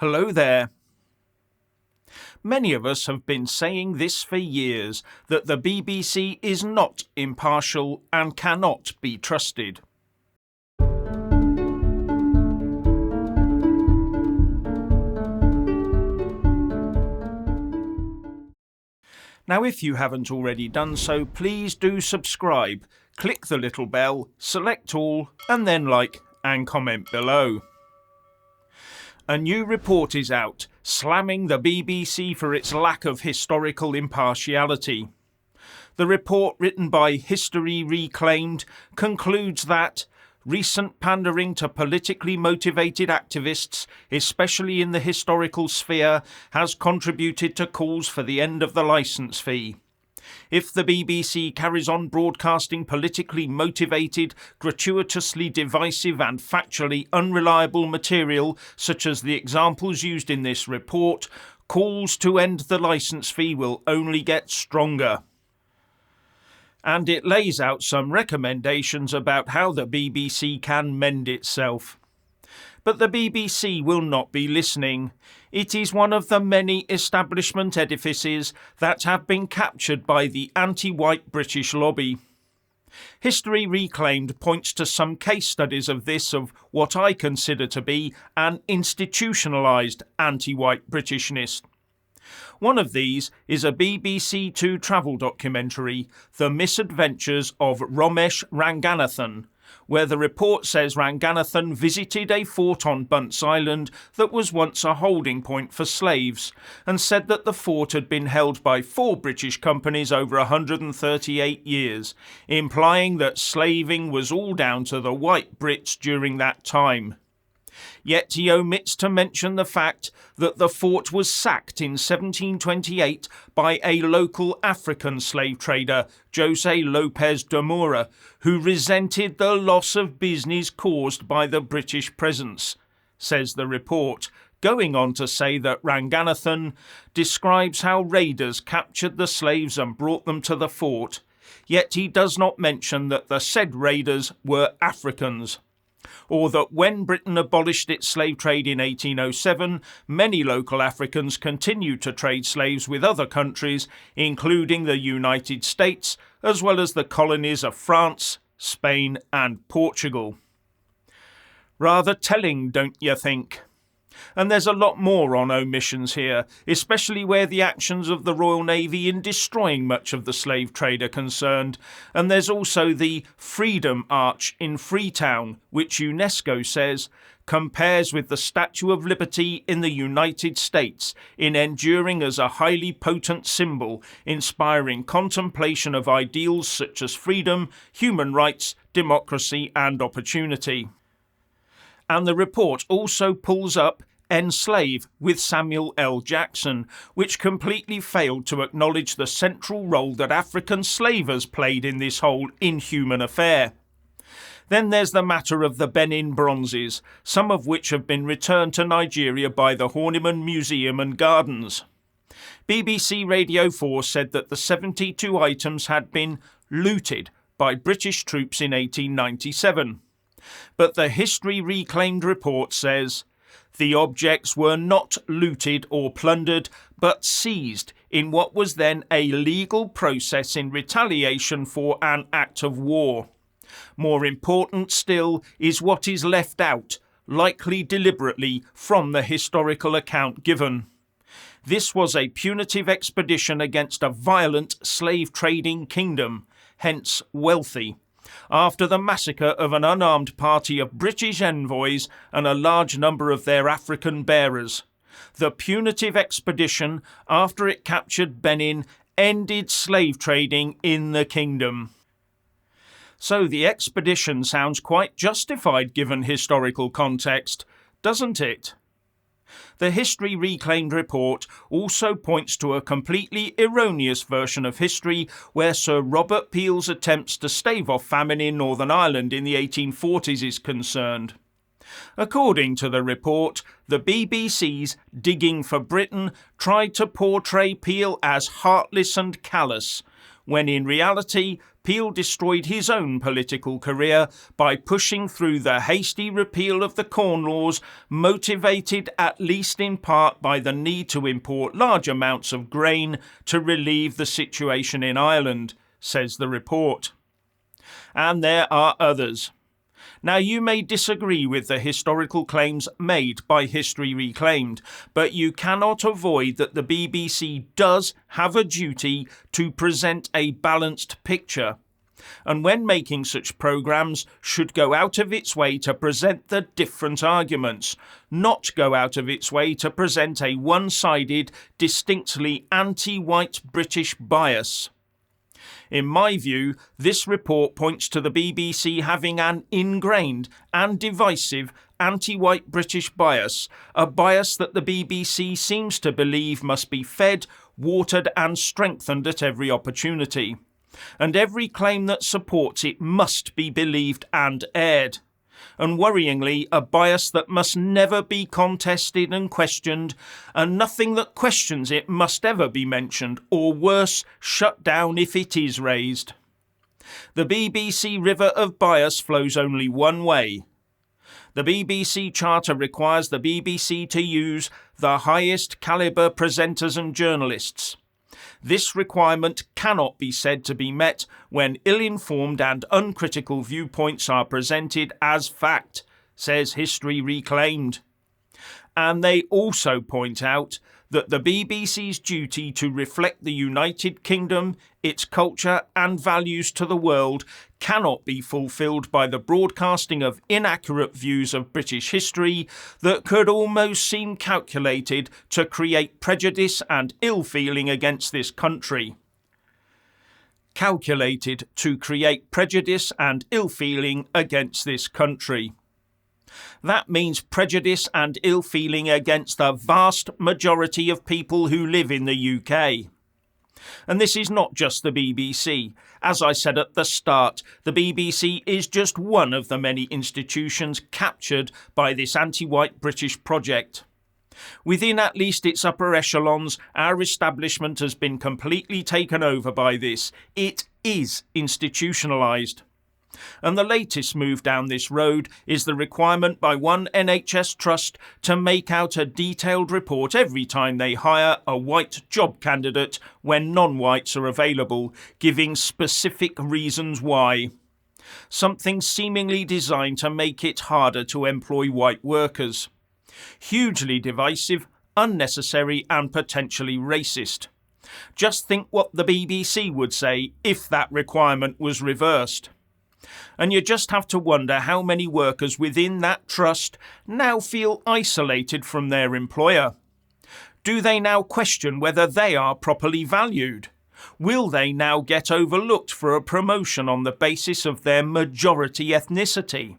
Hello there. Many of us have been saying this for years, that the BBC is not impartial and cannot be trusted. Now, if you haven't already done so, please do subscribe, click the little bell, select all, and then like and comment below. A new report is out, slamming the BBC for its lack of historical impartiality. The report, written by History Reclaimed, concludes that recent pandering to politically motivated activists, especially in the historical sphere, has contributed to calls for the end of the licence fee. If the BBC carries on broadcasting politically motivated, gratuitously divisive and factually unreliable material, such as the examples used in this report, calls to end the licence fee will only get stronger. And it lays out some recommendations about how the BBC can mend itself. But the BBC will not be listening. It is one of the many establishment edifices that have been captured by the anti-white British lobby. History Reclaimed points to some case studies of this, of what I consider to be an institutionalised anti-white Britishness. One of these is a BBC Two travel documentary, The Misadventures of Romesh Ranganathan, where the report says Ranganathan visited a fort on Bunce Island that was once a holding point for slaves, and said that the fort had been held by 4 British companies over 138 years, implying that slaving was all down to the white Brits during that time. Yet he omits to mention the fact that the fort was sacked in 1728 by a local African slave trader, José Lopez de Moura, who resented the loss of business caused by the British presence, says the report, going on to say that Ranganathan describes how raiders captured the slaves and brought them to the fort, yet he does not mention that the said raiders were Africans, or that when Britain abolished its slave trade in 1807, many local Africans continued to trade slaves with other countries, including the United States, as well as the colonies of France, Spain and Portugal. Rather telling, don't you think? And there's a lot more on omissions here, especially where the actions of the Royal Navy in destroying much of the slave trade are concerned. And there's also the Freedom Arch in Freetown, which UNESCO says compares with the Statue of Liberty in the United States in enduring as a highly potent symbol, inspiring contemplation of ideals such as freedom, human rights, democracy and opportunity. And the report also pulls up Enslave with Samuel L. Jackson, which completely failed to acknowledge the central role that African slavers played in this whole inhuman affair. Then there's the matter of the Benin bronzes, some of which have been returned to Nigeria by the Horniman Museum and Gardens. BBC Radio 4 said that the 72 items had been looted by British troops in 1897. But the History Reclaimed report says the objects were not looted or plundered, but seized in what was then a legal process in retaliation for an act of war. More important still is what is left out, likely deliberately, from the historical account given. This was a punitive expedition against a violent slave-trading kingdom, hence wealthy, after the massacre of an unarmed party of British envoys and a large number of their African bearers. The punitive expedition, after it captured Benin, ended slave trading in the kingdom. So the expedition sounds quite justified given historical context, doesn't it? The History Reclaimed report also points to a completely erroneous version of history where Sir Robert Peel's attempts to stave off famine in Northern Ireland in the 1840s is concerned. According to the report, the BBC's Digging for Britain tried to portray Peel as heartless and callous, when in reality Peel destroyed his own political career by pushing through the hasty repeal of the Corn Laws, motivated at least in part by the need to import large amounts of grain to relieve the situation in Ireland, says the report. And there are others. Now, you may disagree with the historical claims made by History Reclaimed, but you cannot avoid that the BBC does have a duty to present a balanced picture, and when making such programmes should go out of its way to present the different arguments, not go out of its way to present a one-sided, distinctly anti-white British bias. In my view, this report points to the BBC having an ingrained and divisive anti-white British bias, a bias that the BBC seems to believe must be fed, watered and strengthened at every opportunity. And every claim that supports it must be believed and aired. And worryingly, a bias that must never be contested and questioned, and nothing that questions it must ever be mentioned, or worse, shut down if it is raised. The BBC river of bias flows only one way. The BBC Charter requires the BBC to use the highest calibre presenters and journalists. This requirement cannot be said to be met when ill-informed and uncritical viewpoints are presented as fact, says History Reclaimed. And they also point out that the BBC's duty to reflect the United Kingdom, its culture and values to the world cannot be fulfilled by the broadcasting of inaccurate views of British history that could almost seem calculated to create prejudice and ill-feeling against this country. Calculated to create prejudice and ill-feeling against this country. That means prejudice and ill-feeling against the vast majority of people who live in the UK. And this is not just the BBC. As I said at the start, the BBC is just one of the many institutions captured by this anti-white British project. Within at least its upper echelons, our establishment has been completely taken over by this. It is institutionalised. And the latest move down this road is the requirement by one NHS trust to make out a detailed report every time they hire a white job candidate when non-whites are available, giving specific reasons why. Something seemingly designed to make it harder to employ white workers. Hugely divisive, unnecessary and potentially racist. Just think what the BBC would say if that requirement was reversed. And you just have to wonder how many workers within that trust now feel isolated from their employer. Do they now question whether they are properly valued? Will they now get overlooked for a promotion on the basis of their majority ethnicity?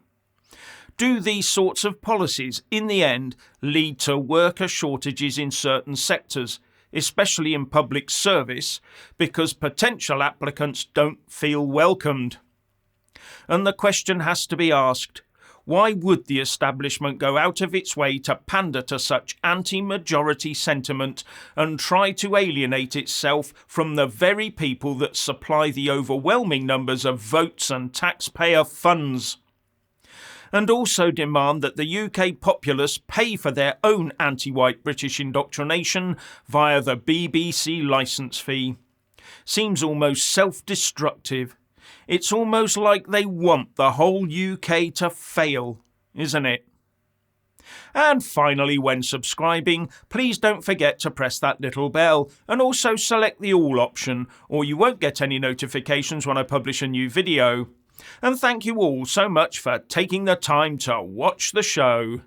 Do these sorts of policies, in the end, lead to worker shortages in certain sectors, especially in public service, because potential applicants don't feel welcomed? And the question has to be asked, why would the establishment go out of its way to pander to such anti-majority sentiment and try to alienate itself from the very people that supply the overwhelming numbers of votes and taxpayer funds? And also demand that the UK populace pay for their own anti-white British indoctrination via the BBC licence fee. Seems almost self-destructive. It's almost like they want the whole UK to fail, isn't it? And finally, when subscribing, please don't forget to press that little bell and also select the all option, or you won't get any notifications when I publish a new video. And thank you all so much for taking the time to watch the show.